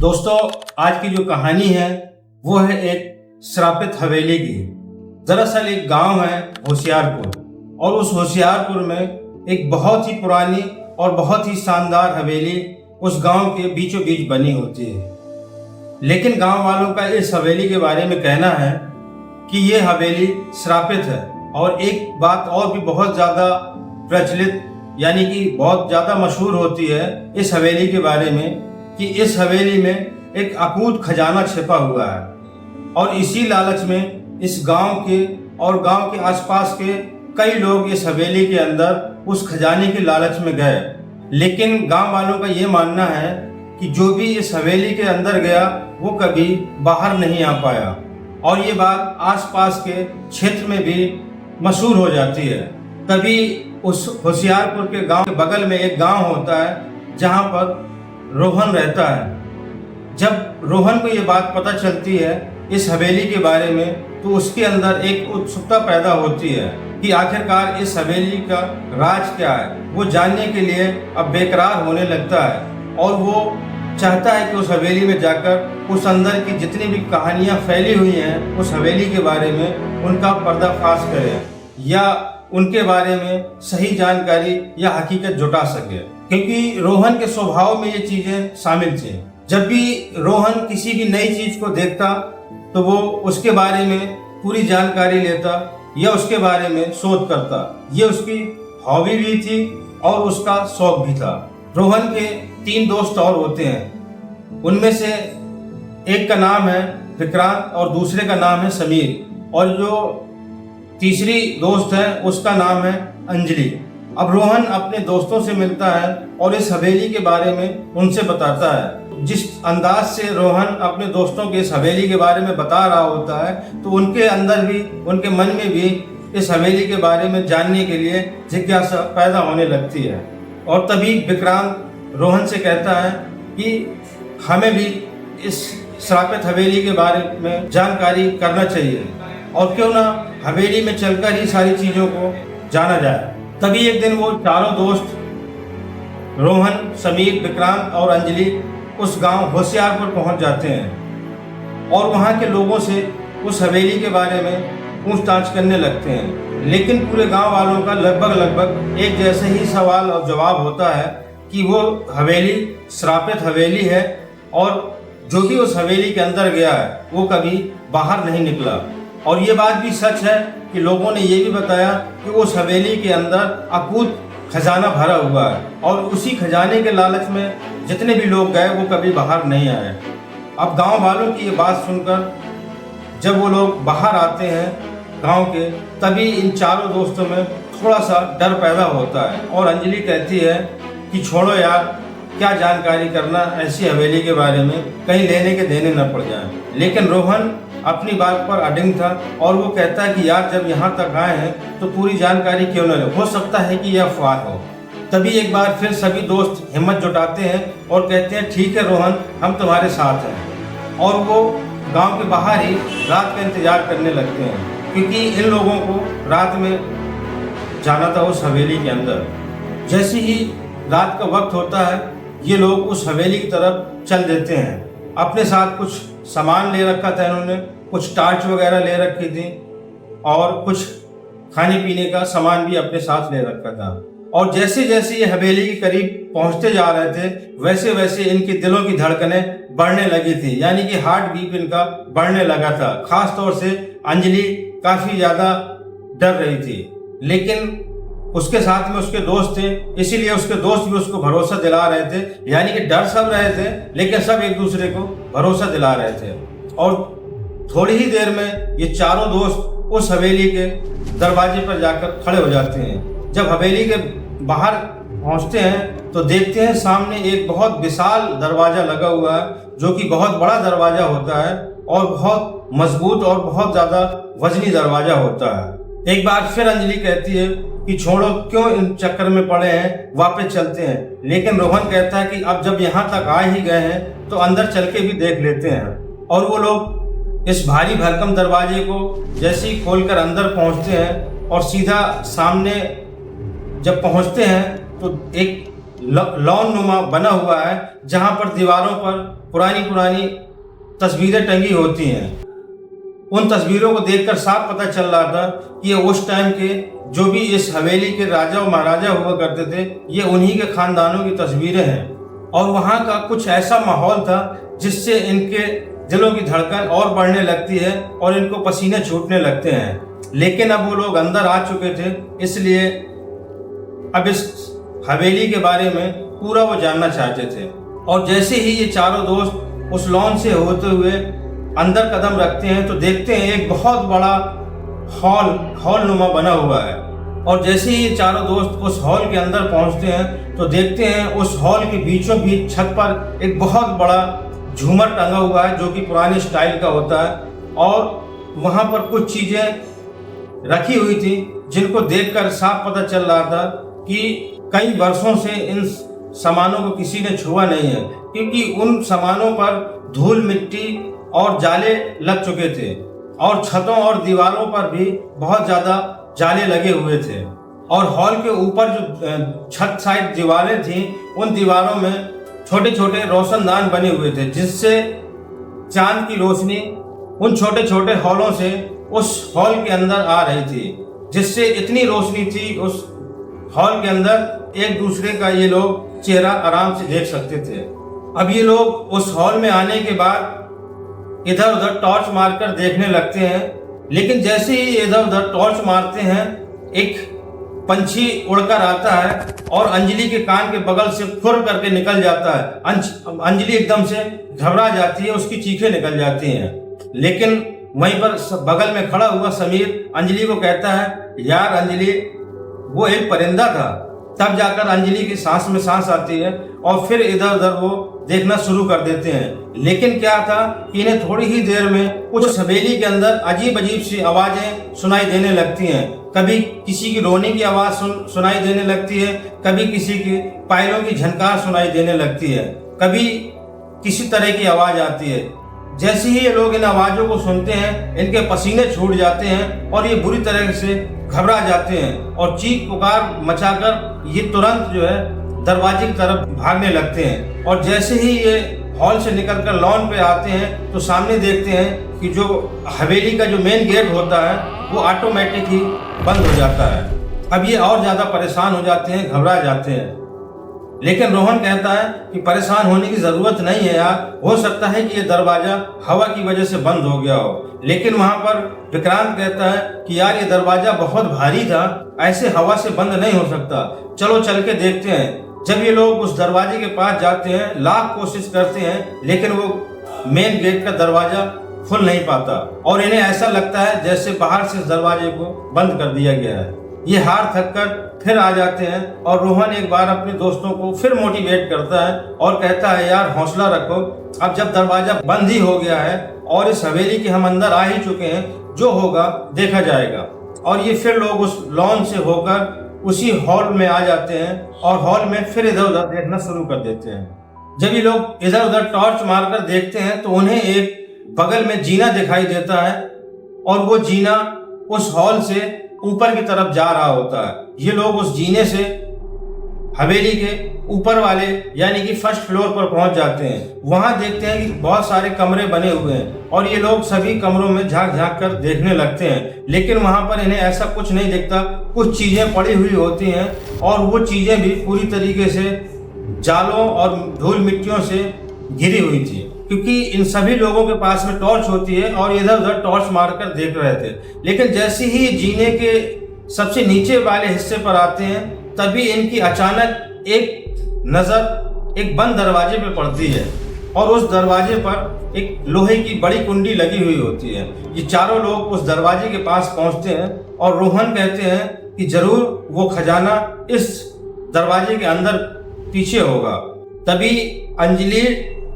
दोस्तों, आज की जो कहानी है वो है एक श्रापित हवेली की। दरअसल एक गांव है होशियारपुर, और उस होशियारपुर में एक बहुत ही पुरानी और बहुत ही शानदार हवेली उस गांव के बीचों बीच बनी होती है। लेकिन गांव वालों का इस हवेली के बारे में कहना है कि ये हवेली श्रापित है। और एक बात और भी बहुत ज़्यादा प्रचलित यानी कि बहुत ज़्यादा मशहूर होती है इस हवेली के बारे में कि इस हवेली में एक अकूत खजाना छिपा हुआ है। और इसी लालच में इस गांव के और गांव के आसपास के कई लोग इस हवेली के अंदर उस खजाने के लालच में गए। लेकिन गांव वालों का ये मानना है कि जो भी इस हवेली के अंदर गया वो कभी बाहर नहीं आ पाया। और ये बात आसपास के क्षेत्र में भी मशहूर हो जाती है। कभी उस होशियारपुर के गांव के बगल में एक गांव होता है जहां पर रोहन रहता है। जब रोहन को ये बात पता चलती है इस हवेली के बारे में, तो उसके अंदर एक उत्सुकता पैदा होती है कि आखिरकार इस हवेली का राज क्या है। वो जानने के लिए अब बेकरार होने लगता है और वो चाहता है कि उस हवेली में जाकर उस अंदर की जितनी भी कहानियां फैली हुई हैं उस हवेली के बारे में उनका पर्दाफाश करे या उनके बारे में सही जानकारी या हकीकत जुटा सके। क्योंकि रोहन के स्वभाव में ये चीजें शामिल थी। जब भी रोहन किसी भी नई चीज को देखता तो वो उसके बारे में पूरी जानकारी लेता या उसके बारे में शोध करता। ये उसकी हॉबी भी थी और उसका शौक भी था। रोहन के 3 दोस्त और होते हैं। उनमें से एक का नाम है विक्रांत और दूसरे का नाम है समीर, और जो तीसरी दोस्त है उसका नाम है अंजलि। अब रोहन अपने दोस्तों से मिलता है और इस हवेली के बारे में उनसे बताता है। जिस अंदाज से रोहन अपने दोस्तों के इस हवेली के बारे में बता रहा होता है तो उनके अंदर भी, उनके मन में भी इस हवेली के बारे में जानने के लिए जिज्ञासा पैदा होने लगती है। और तभी विक्रांत रोहन से कहता है कि हमें भी इस श्रापित हवेली के बारे में जानकारी करना चाहिए और क्यों ना हवेली में चलकर ही सारी चीज़ों को जाना जाए। तभी एक दिन वो चारों दोस्त रोहन, समीर, विक्रांत और अंजलि उस गांव होशियारपुर पहुंच जाते हैं और वहां के लोगों से उस हवेली के बारे में पूछताछ करने लगते हैं। लेकिन पूरे गांव वालों का लगभग एक जैसे ही सवाल और जवाब होता है कि वो हवेली श्रापित हवेली है और जो भी उस हवेली के अंदर गया है वो कभी बाहर नहीं निकला। और ये बात भी सच है कि लोगों ने ये भी बताया कि उस हवेली के अंदर अकूत खजाना भरा हुआ है और उसी खजाने के लालच में जितने भी लोग गए वो कभी बाहर नहीं आए। अब गांव वालों की ये बात सुनकर जब वो लोग बाहर आते हैं गांव के, तभी इन चारों दोस्तों में थोड़ा सा डर पैदा होता है। और अंजलि कहती है कि छोड़ो यार, क्या जानकारी करना ऐसी हवेली के बारे में, कहीं लेने के देने न पड़ जाए। लेकिन रोहन अपनी बात पर अडिग था और वो कहता है कि यार जब यहाँ तक आए हैं तो पूरी जानकारी क्यों न ले, हो सकता है कि यह अफवाह हो। तभी एक बार फिर सभी दोस्त हिम्मत जुटाते हैं और कहते हैं ठीक है रोहन, हम तुम्हारे साथ हैं। और वो गांव के बाहर ही रात का इंतजार करने लगते हैं क्योंकि इन लोगों को रात में जाना था उस हवेली के अंदर। जैसे ही रात का वक्त होता है ये लोग उस हवेली की तरफ चल देते हैं। अपने साथ कुछ सामान ले रखा था इन्होंने, कुछ टार्च वगैरह ले रखी थी और कुछ खाने पीने का सामान भी अपने साथ ले रखा था। और जैसे जैसे ये हवेली के करीब पहुंचते जा रहे थे वैसे वैसे इनके दिलों की धड़कनें बढ़ने लगी थी, यानी कि हार्ट बीट इनका बढ़ने लगा था। खास तौर से अंजलि काफ़ी ज़्यादा डर रही थी, लेकिन उसके साथ में उसके दोस्त थे, इसीलिए उसके दोस्त भी उसको भरोसा दिला रहे थे। यानी कि डर सब रहे थे लेकिन सब एक दूसरे को भरोसा दिला रहे थे। और थोड़ी ही देर में ये चारों दोस्त उस हवेली के दरवाजे पर जाकर खड़े हो जाते हैं। जब हवेली के बाहर पहुंचते हैं तो देखते हैं सामने एक बहुत विशाल दरवाजा लगा हुआ है, जो कि बहुत बड़ा दरवाजा होता है और बहुत मजबूत और बहुत ज़्यादा वजनी दरवाजा होता है। एक बार फिर अंजलि कहती है कि छोड़ो, क्यों इन चक्कर में पड़े हैं, वापस चलते हैं। लेकिन रोहन कहता है कि अब जब यहाँ तक आ ही गए हैं तो अंदर चल के भी देख लेते हैं। और वो लोग इस भारी भरकम दरवाजे को जैसे ही खोलकर अंदर पहुँचते हैं और सीधा सामने जब पहुँचते हैं तो एक लॉन नुमा बना हुआ है, जहां पर दीवारों पर पुरानी पुरानी तस्वीरें टंगी होती हैं। उन तस्वीरों को देखकर साफ पता चल रहा था कि ये उस टाइम के जो भी इस हवेली के राजा और महाराजा हुआ करते थे, ये उन्हीं के खानदानों की तस्वीरें हैं। और वहाँ का कुछ ऐसा माहौल था जिससे इनके दिलों की धड़कन और बढ़ने लगती है और इनको पसीने छूटने लगते हैं। लेकिन अब वो लोग अंदर आ चुके थे, इसलिए अब इस हवेली के बारे में पूरा वो जानना चाहते थे। और जैसे ही ये चारों दोस्त उस लॉन से होते हुए अंदर कदम रखते हैं तो देखते हैं एक बहुत बड़ा हॉल नुमा बना हुआ है। और जैसे ही ये चारों दोस्त उस हॉल के अंदर पहुंचते हैं तो देखते हैं उस हॉल के बीचों बीच छत पर एक बहुत बड़ा झूमर टंगा हुआ है, जो कि पुराने स्टाइल का होता है। और वहाँ पर कुछ चीज़ें रखी हुई थी जिनको देखकर साफ पता चल रहा था कि कई वर्षों से इन सामानों को किसी ने छुआ नहीं है, क्योंकि उन सामानों पर धूल मिट्टी और जाले लग चुके थे और छतों और दीवारों पर भी बहुत ज़्यादा जाले लगे हुए थे। और हॉल के ऊपर जो छत साइड दीवारें थीं, उन दीवारों में छोटे छोटे रोशनदान बने हुए थे, जिससे चांद की रोशनी उन छोटे छोटे हॉलों से उस हॉल के अंदर आ रही थी, जिससे इतनी रोशनी थी उस हॉल के अंदर एक दूसरे का ये लोग चेहरा आराम से देख सकते थे। अब ये लोग उस हॉल में आने के बाद इधर उधर टॉर्च मारकर देखने लगते हैं, लेकिन जैसे ही इधर उधर टॉर्च मारते हैं एक पंछी उड़कर आता है और अंजलि के कान के बगल से फुर करके निकल जाता है। अंजलि एकदम से घबरा जाती है, उसकी चीखें निकल जाती हैं। लेकिन वहीं पर बगल में खड़ा हुआ समीर अंजलि को कहता है, यार अंजलि, वो एक परिंदा था। तब जाकर अंजलि की सांस में सांस आती है और फिर इधर उधर वो देखना शुरू कर देते हैं। लेकिन क्या था कि इन्हें थोड़ी ही देर में उस हवेली के अंदर अजीब अजीब सी आवाजें सुनाई देने लगती हैं। कभी किसी की रोने की आवाज सुनाई देने लगती है, कभी किसी की पायलों की झनकार सुनाई देने लगती है, कभी किसी तरह की आवाज आती है। जैसे ही ये लोग इन आवाजों को सुनते हैं, इनके पसीने छूट जाते हैं और ये बुरी तरह से घबरा जाते हैं और चीख पुकार मचाकर ये तुरंत जो है दरवाजे की तरफ भागने लगते हैं। और जैसे ही ये हॉल से निकलकर लॉन पे आते हैं तो सामने देखते हैं कि जो हवेली का जो मेन गेट होता है वो ऑटोमेटिक ही बंद हो जाता है। अब ये और ज़्यादा परेशान हो जाते हैं, घबरा जाते हैं। लेकिन रोहन कहता है कि परेशान होने की ज़रूरत नहीं है यार, हो सकता है कि ये दरवाज़ा हवा की वजह से बंद हो गया हो। लेकिन वहाँ पर विक्रांत कहता है कि यार ये दरवाज़ा बहुत भारी था, ऐसे हवा से बंद नहीं हो सकता, चलो चल के देखते हैं। जब ये लोग उस दरवाजे के पास जाते हैं, लाख कोशिश करते हैं, लेकिन वो मेन गेट का दरवाज़ा खुल नहीं पाता और इन्हें ऐसा लगता है जैसे बाहर से इस दरवाजे को बंद कर दिया गया है। ये हार थक कर फिर आ जाते हैं और रोहन एक बार अपने दोस्तों को फिर मोटिवेट करता है और कहता है, यार हौसला रखो, अब जब दरवाजा बंद ही हो गया है और इस हवेली के हम अंदर आ ही चुके हैं, जो होगा देखा जाएगा। और ये फिर लोग उस लॉन से होकर उसी हॉल में आ जाते हैं और हॉल में फिर इधर उधर देखना शुरू कर देते हैं। जब ये लोग इधर उधर टॉर्च मारकर देखते हैं तो उन्हें एक बगल में जीना दिखाई देता है और वो जीना उस हॉल से ऊपर की तरफ जा रहा होता है। ये लोग उस जीने से हवेली के ऊपर वाले यानी कि फर्स्ट फ्लोर पर पहुंच जाते हैं। वहां देखते हैं कि बहुत सारे कमरे बने हुए हैं और ये लोग सभी कमरों में झांक झांक कर देखने लगते हैं, लेकिन वहां पर इन्हें ऐसा कुछ नहीं दिखता। कुछ चीजें पड़ी हुई होती हैं और वो चीजें भी पूरी तरीके से जालों और धूल मिट्टियों से घिरी हुई थी, क्योंकि इन सभी लोगों के पास में टॉर्च होती है और इधर उधर टॉर्च मारकर देख रहे थे। लेकिन जैसे ही जीने के सबसे नीचे वाले हिस्से पर आते हैं तभी इनकी अचानक एक नज़र एक बंद दरवाजे पे पड़ती है और उस दरवाजे पर एक लोहे की बड़ी कुंडी लगी हुई होती है। ये चारों लोग उस दरवाजे के पास पहुंचते हैं और रोहन कहते हैं कि जरूर वो खजाना इस दरवाजे के अंदर पीछे होगा। तभी अंजलि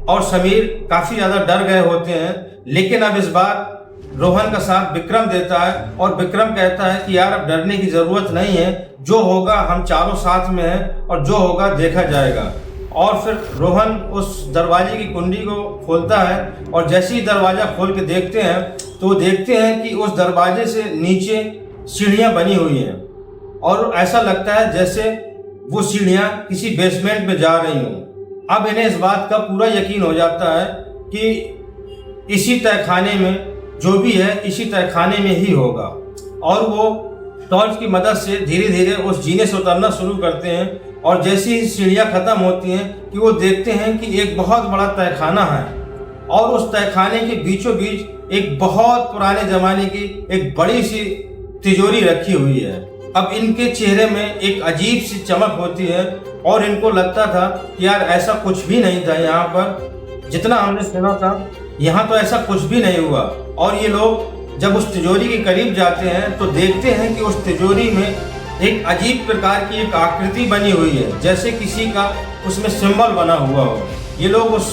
और समीर काफ़ी ज़्यादा डर गए होते हैं, लेकिन अब इस बार रोहन का साथ विक्रम देता है और विक्रम कहता है कि यार अब डरने की ज़रूरत नहीं है, जो होगा हम चारों साथ में हैं और जो होगा देखा जाएगा। और फिर रोहन उस दरवाजे की कुंडी को खोलता है और जैसे ही दरवाज़ा खोल के देखते हैं तो देखते हैं कि उस दरवाजे से नीचे सीढ़ियाँ बनी हुई हैं और ऐसा लगता है जैसे वो सीढ़ियां किसी बेसमेंट में जा रही हों। अब इन्हें इस बात का पूरा यकीन हो जाता है कि इसी तहखाने में जो भी है इसी तहखाने में ही होगा, और वो टॉर्च की मदद से धीरे धीरे उस जीने से उतरना शुरू करते हैं। और जैसे ही सीढ़ियाँ खत्म होती हैं कि वो देखते हैं कि एक बहुत बड़ा तहखाना है, और उस तहखाने के बीचों बीच एक बहुत पुराने ज़माने की एक बड़ी सी तिजोरी रखी हुई है। अब इनके चेहरे में एक अजीब सी चमक होती है, और इनको लगता था कि यार ऐसा कुछ भी नहीं था यहाँ पर, जितना हमने सुना था यहाँ तो ऐसा कुछ भी नहीं हुआ। और ये लोग जब उस तिजोरी के करीब जाते हैं तो देखते हैं कि उस तिजोरी में एक अजीब प्रकार की एक आकृति बनी हुई है, जैसे किसी का उसमें सिंबल बना हुआ हो। ये लोग उस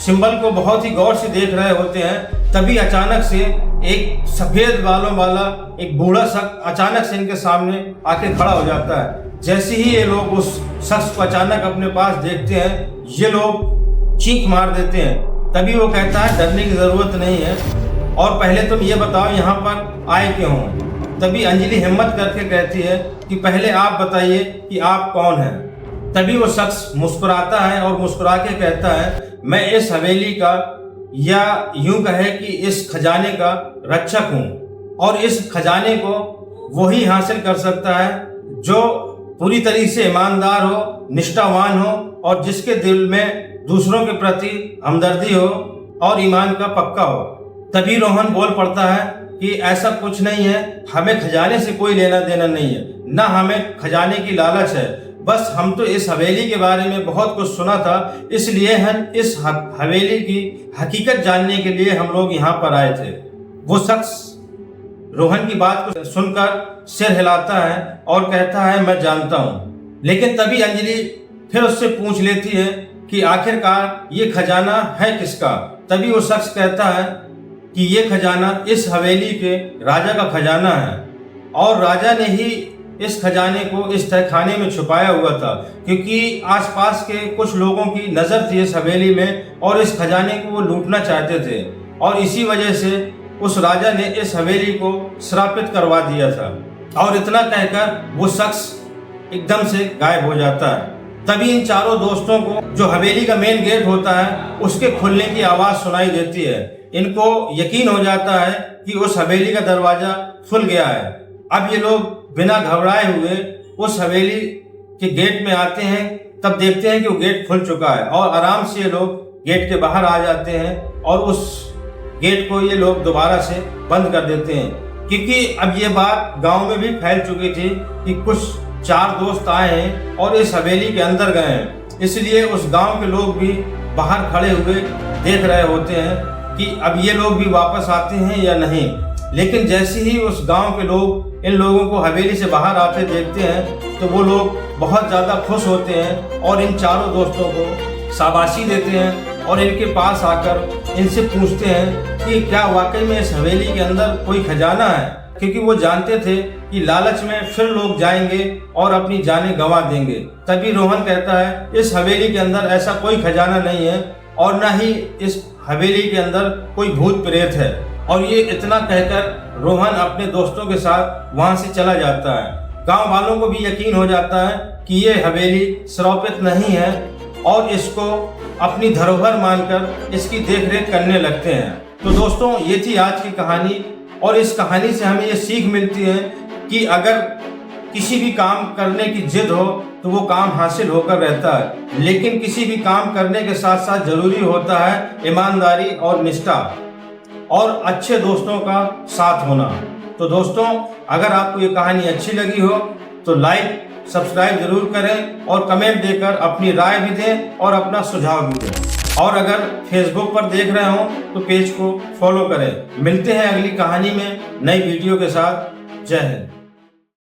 सिंबल को बहुत ही गौर से देख रहे होते हैं, तभी अचानक से एक सफ़ेद बालों वाला एक बूढ़ा शख्स अचानक से इनके सामने आके खड़ा हो जाता है। जैसे ही ये लोग उस शख्स को अचानक अपने पास देखते हैं, ये लोग चीख मार देते हैं। तभी वो कहता है डरने की ज़रूरत नहीं है, और पहले तुम ये बताओ यहाँ पर आए क्यों हो। तभी अंजलि हिम्मत करके कहती है कि पहले आप बताइए कि आप कौन हैं। तभी वो शख्स मुस्कुराता है और मुस्कुरा के कहता है मैं इस हवेली का, या यूं कहे कि इस खजाने का रक्षक हूँ, और इस खजाने को वही हासिल कर सकता है जो पूरी तरीके से ईमानदार हो, निष्ठावान हो, और जिसके दिल में दूसरों के प्रति हमदर्दी हो और ईमान का पक्का हो। तभी रोहन बोल पड़ता है कि ऐसा कुछ नहीं है, हमें खजाने से कोई लेना देना नहीं है, ना हमें खजाने की लालच है, बस हम तो इस हवेली के बारे में बहुत कुछ सुना था, इसलिए हम इस हवेली की हकीकत जानने के लिए हम लोग यहाँ पर आए थे। वो शख्स रोहन की बात को सुनकर सिर हिलाता है और कहता है मैं जानता हूँ। लेकिन तभी अंजलि फिर उससे पूछ लेती है कि आखिरकार ये खजाना है किसका। तभी वो शख्स कहता है कि ये खजाना इस हवेली के राजा का खजाना है, और राजा ने ही इस खजाने को इस तहखाने में छुपाया हुआ था, क्योंकि आसपास के कुछ लोगों की नज़र थी इस हवेली में, और इस खजाने को वो लूटना चाहते थे, और इसी वजह से उस राजा ने इस हवेली को श्रापित करवा दिया था। और इतना कहकर वो शख्स एकदम से गायब हो जाता है। तभी इन चारों दोस्तों को जो हवेली का मेन गेट होता है उसके खुलने की आवाज़ सुनाई देती है। इनको यकीन हो जाता है कि उस हवेली का दरवाज़ा खुल गया है। अब ये लोग बिना घबराए हुए उस हवेली के गेट में आते हैं, तब देखते हैं कि वो गेट खुल चुका है, और आराम से ये लोग गेट के बाहर आ जाते हैं, और उस गेट को ये लोग दोबारा से बंद कर देते हैं। क्योंकि अब ये बात गांव में भी फैल चुकी थी कि कुछ 4 दोस्त आए हैं और इस हवेली के अंदर गए हैं, इसलिए उस गांव के लोग भी बाहर खड़े हुए देख रहे होते हैं कि अब ये लोग भी वापस आते हैं या नहीं। लेकिन जैसे ही उस गांव के लोग इन लोगों को हवेली से बाहर आते देखते हैं तो वो लोग बहुत ज़्यादा खुश होते हैं और इन चारों दोस्तों को शाबाशी देते हैं और इनके पास आकर इनसे पूछते हैं कि क्या वाकई में इस हवेली के अंदर कोई खजाना है, क्योंकि वो जानते थे कि लालच में फिर लोग जाएंगे और अपनी जानें गंवा देंगे। तभी रोहन कहता है इस हवेली के अंदर ऐसा कोई खजाना नहीं है और न ही इस हवेली के अंदर कोई भूत प्रेत है। और ये इतना कहकर रोहन अपने दोस्तों के साथ वहां से चला जाता है। गांव वालों को भी यकीन हो जाता है कि ये हवेली श्रापित नहीं है और इसको अपनी धरोहर मानकर इसकी देखरेख करने लगते हैं। तो दोस्तों, ये थी आज की कहानी, और इस कहानी से हमें ये सीख मिलती है कि अगर किसी भी काम करने की जिद हो तो वो काम हासिल होकर रहता है, लेकिन किसी भी काम करने के साथ साथ जरूरी होता है ईमानदारी और निष्ठा और अच्छे दोस्तों का साथ होना। तो दोस्तों, अगर आपको ये कहानी अच्छी लगी हो तो लाइक सब्सक्राइब जरूर करें और कमेंट देकर अपनी राय भी दें और अपना सुझाव भी दें। और अगर फेसबुक पर देख रहे हो तो पेज को फॉलो करें। मिलते हैं अगली कहानी में नई वीडियो के साथ। जय हिंद।